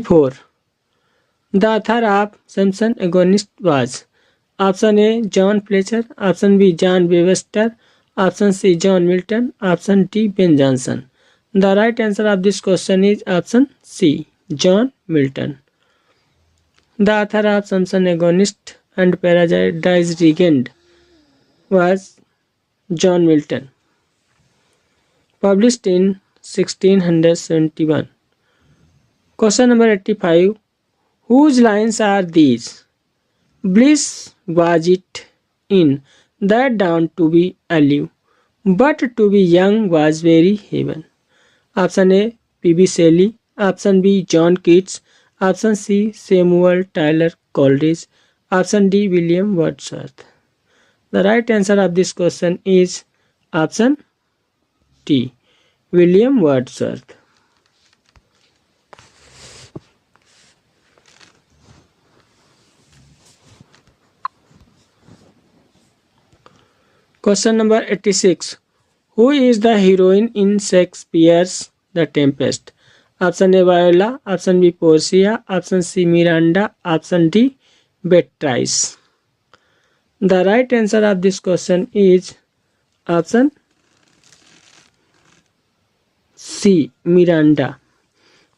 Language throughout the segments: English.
4. The author of Simpson Agonist was option A. John Fletcher, option B. John Webster, option C. John Milton, option D. Ben Jonson. The right answer of this question is option C. John Milton. The author of Simpson Agonist and Paradise Regained was John Milton, published in 1671. Question number 85. Whose lines are these? Bliss was it in that dawn to be alive, but to be young was very heaven. Option A. P.B. Shelley, option B. John Keats, option C. Samuel Taylor Coleridge, option D. William Wordsworth. The right answer of this question is option D. William Wordsworth. Question number 86. Who is the heroine in Shakespeare's The Tempest? Option A. Viola, option B. Portia, option C. Miranda, option D. Beatrice. The right answer of this question is option C. Miranda.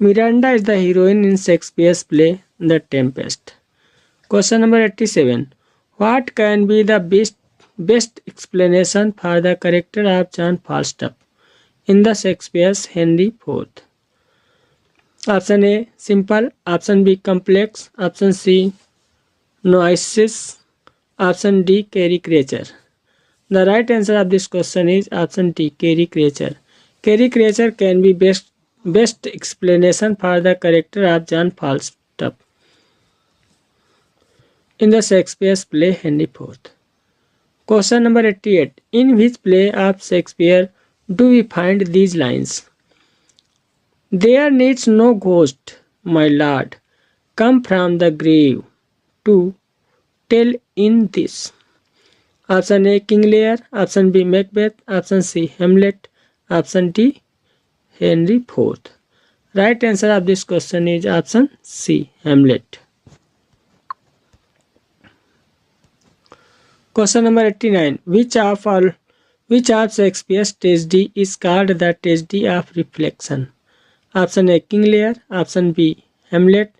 Miranda is the heroine in Shakespeare's play The Tempest. Question number 87. What can be the best explanation for the character of John Falstaff in the Shakespeare's Henry IV? Option A. Simple, option B. Complex, option C. Noisious, option D. Caricature. The right answer of this question is option D. Caricature. Caricature can be best explanation for the character of John Falstaff in the Shakespeare's play Henry IV. Question number 88. In which play of Shakespeare do we find these lines? There needs no ghost, my lord, come from the grave to tell in this. Option A. King Lear, option B. Macbeth, option C. Hamlet, option D. Henry IV. Right answer of this question is option C. Hamlet. Question number 89. Which of Shakespeare's tragedy is called the tragedy of reflection? Option A. King Lear, option B. Hamlet,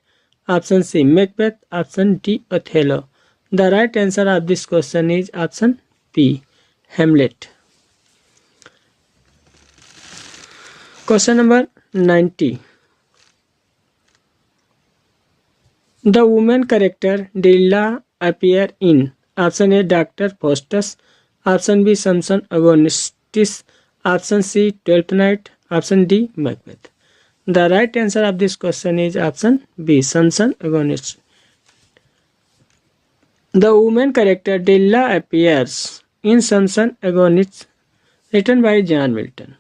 option C. Macbeth, option D. Othello. The right answer of this question is option B. Hamlet. Question number 90. The woman character Delilah appear in option A. Dr. Faustus, option B. Samson Agonistes, option C. Twelfth Night, option D. Macbeth. The right answer of this question is option B. Samson Agonistes. The woman character Delilah appears in Samson Agonistes, written by John Milton,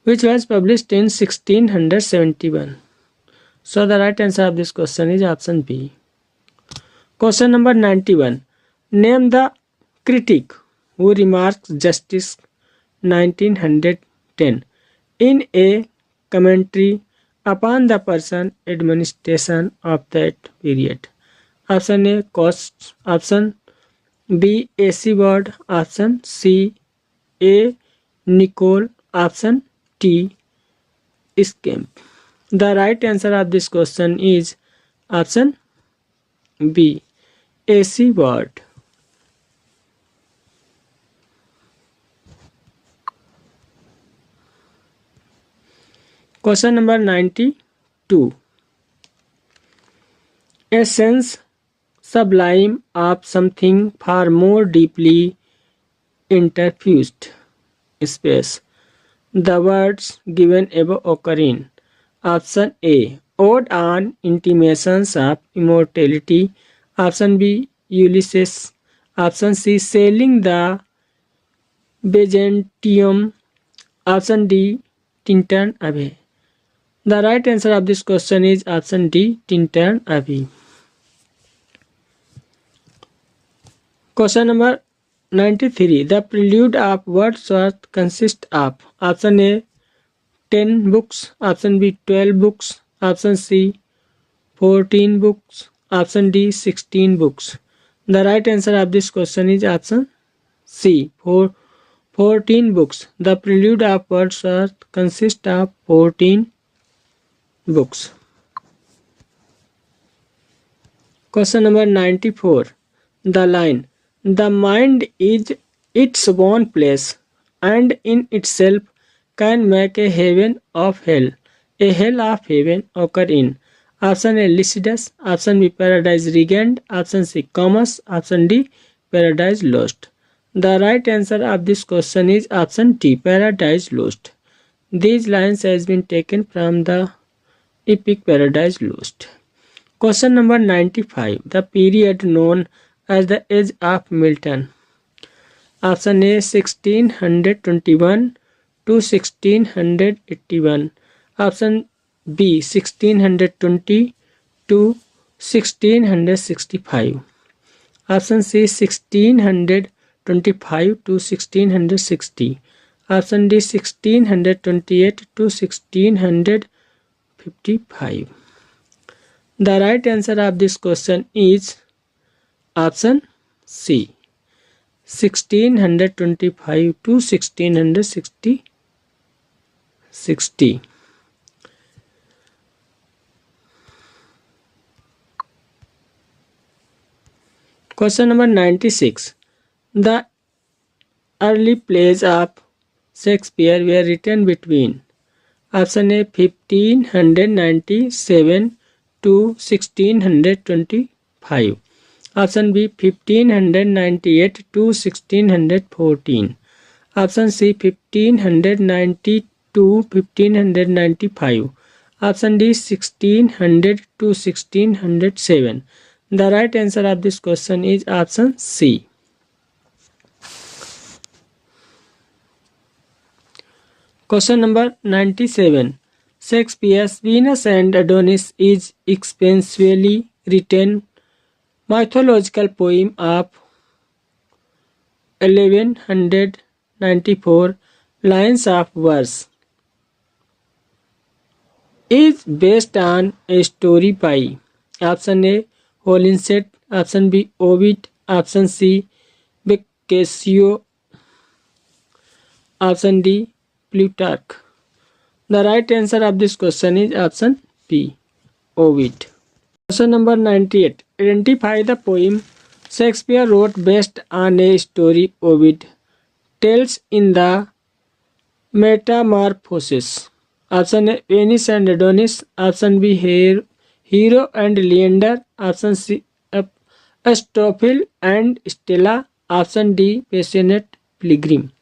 which was published in 1671. So the right answer of this question is option B. Question number 91. Name the critic who remarks Justice 1910 in a commentary upon the person administration of that period. Option A. Coates, option B. A.C. Ward, option C. A. Nicole, option D. Scamp. The right answer of this question is option B. A.C. Ward. Question number 92. A sense sublime of something far more deeply interfused space. The words given above occur in option A. Ode on Intimations of Immortality, option B. Ulysses, option C. Sailing the Byzantium, option D. Tintin Abbey. The right answer of this question is option D. Tintin Abbey. Question number 93. The prelude of Wordsworth consists of option A. 10 books, option B. 12 books, Option C 14 books. Option D 16 books. The right answer of this question is option C 14 books. The Prelude of Wordsworth consists of 14 books. Question number 94. The line, "The mind is its own place, and in itself can make a heaven of hell, a hell of heaven," occur in option A Lycidas, option B Paradise Regained, option C Comus, option D Paradise Lost. The right answer of this question is option D Paradise Lost. These lines has been taken from the epic Paradise Lost. Question number 95. The period known as the Age of Milton. Option A 1621 to 1681. Option B 1620 to 1665. Option C 1625 to 1660. Option D 1628 to 1655. The right answer of this question is option C 1625 to 1660. Question number 96. The early plays of Shakespeare were written between option A 1597 to 1625. Option B 1598 to 1614. Option C 1590 to 1595. Option D 1600 to 1607. The right answer of this question is option C. Question number 97. Shakespeare's Venus and Adonis is expensively written mythological poem of 1194 lines of verse. Is based on a story by option A Holinshed, option B Ovid, option C Boccaccio, option D Plutarch. The right answer of this question is option B Ovid. Question number 98. Identify the poem Shakespeare wrote based on a story Ovid tells in the Metamorphoses. Option A Venus and Adonis, option B Hero and Leander, option C Astrophel and Stella, option D Passionate Pilgrim.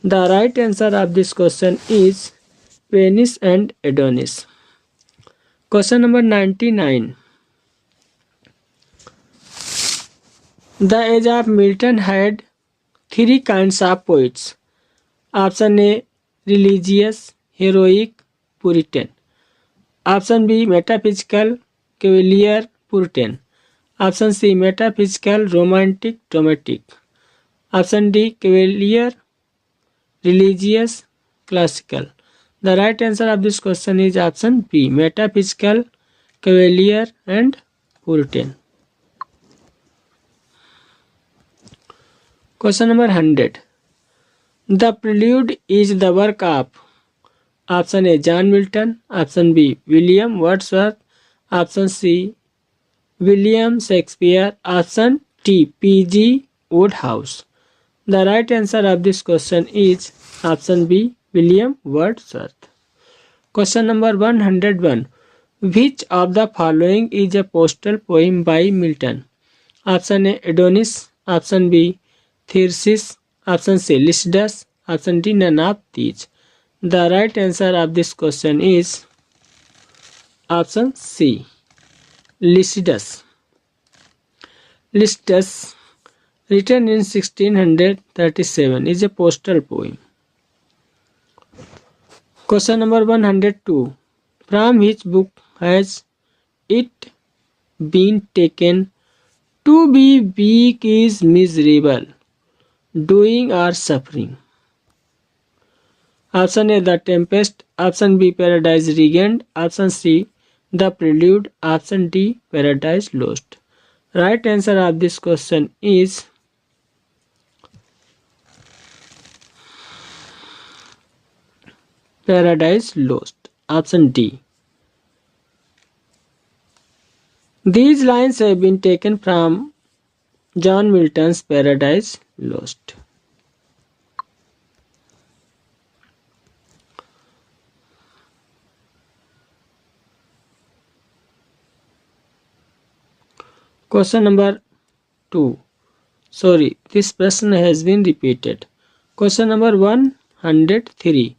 The right answer of this question is Venus and Adonis. Question number 99. The age of Milton had three kinds of poets. Option A religious, heroic, Puritan. Option B metaphysical, cavalier, Puritan. Option C metaphysical, romantic, dramatic. Option D cavalier, religious, classical. The right answer of this question is option B metaphysical, cavalier and Puritan. Question number 100. The Prelude is the work of option A John Milton, option B William Wordsworth, option C William Shakespeare, option D P.G. Wodehouse. The right answer of this question is option B William Wordsworth. Question number 101. Which of the following is a postal poem by Milton? Option A Adonis, option B Thyrsis, option C Lycidas, option D none of these. The right answer of this question is option C Lycidas. Lycidas, written in 1637, is a postal poem. Question number 102. From which book has it been taken? To be weak is miserable, doing or suffering. Option A The Tempest, option B Paradise Regained, option C The Prelude. Option D, Paradise Lost. Right answer of this question is Paradise Lost. Option D. These lines have been taken from John Milton's Paradise Lost. Question number 2. Sorry, this question has been repeated. Question number 103.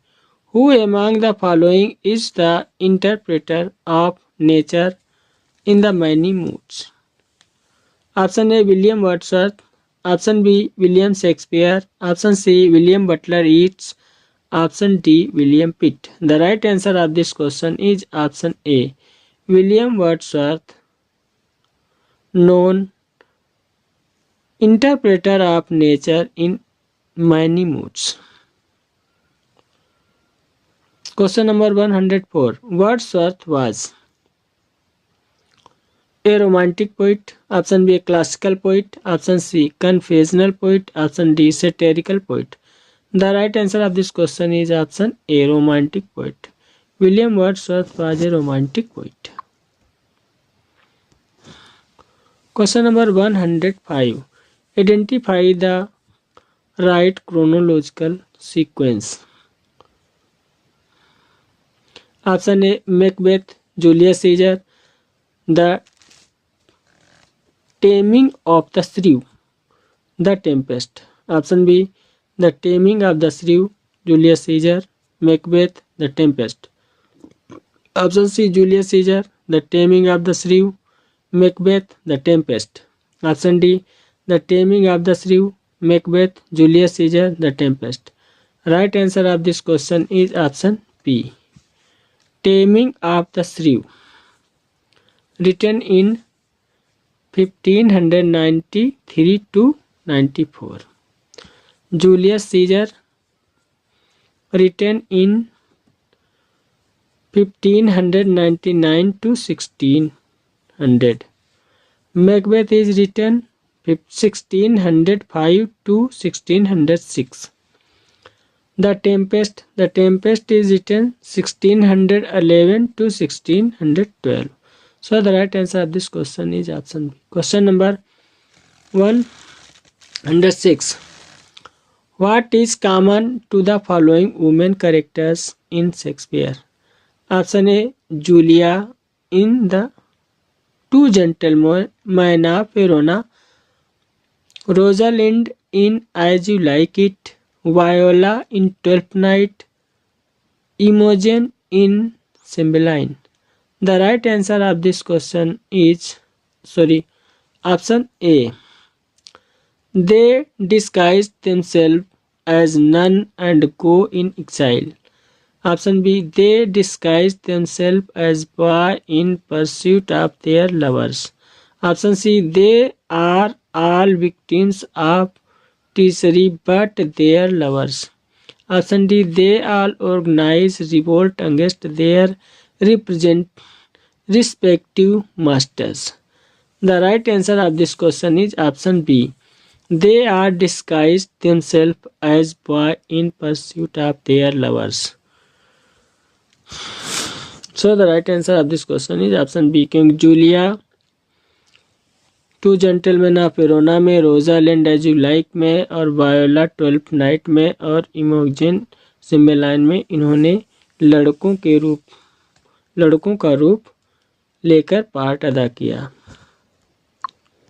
Who among the following is the interpreter of nature in the many moods? Option A, William Wordsworth. Option B, William Shakespeare. Option C, William Butler Yeats. Option D, William Pitt. The right answer of this question is option A, William Wordsworth, known interpreter of nature in many moods. Question number 104. Wordsworth was A, romantic poet. Option B, a classical poet. Option C, confessional poet. Option D, satirical poet. The right answer of this question is option A, romantic poet. William Wordsworth was a romantic poet. Question number 105. Identify the right chronological sequence. Option A, Macbeth, Julius Caesar, The Taming of the Shrew, The Tempest. Option B, The Taming of the Shrew, Julius Caesar, Macbeth, The Tempest. Option C, Julius Caesar, The Taming of the Shrew, Macbeth, The Tempest. Option D, The Taming of the Shrew, Macbeth, Julius Caesar, The Tempest. Right answer of this question is option B, Taming of the Shrew. Written in 1593 to 94. Julius Caesar, written in 1599 to 1600. Macbeth is written 1605 to 1606. The Tempest is written 1611 to 1612. So the right answer of this question is option B. Question number 106. What is common to the following women characters in Shakespeare? Option A, Julia in The Two Gentlemen of Verona, Rosalind in As You Like It, Viola in Twelfth Night, Imogen in Cymbeline. The right answer of this question is option A. They disguise themselves as nuns and go in exile. Option B. They disguise themselves as boys in pursuit of their lovers. Option C. They are all victims of treachery but their lovers. Option D. They all organize revolt against their respective masters. The right answer of this question is option B. They are disguised themselves as boys in pursuit of their lovers. So the right answer of this question is option B, क्योंकि Julia two gentleman of Verona में, Rosalind as you like में और voila 12th night में और इमोजन सिम्बेलाइन में इन्होंने लड़कों का रूप लेकर पार्ट अदा किया।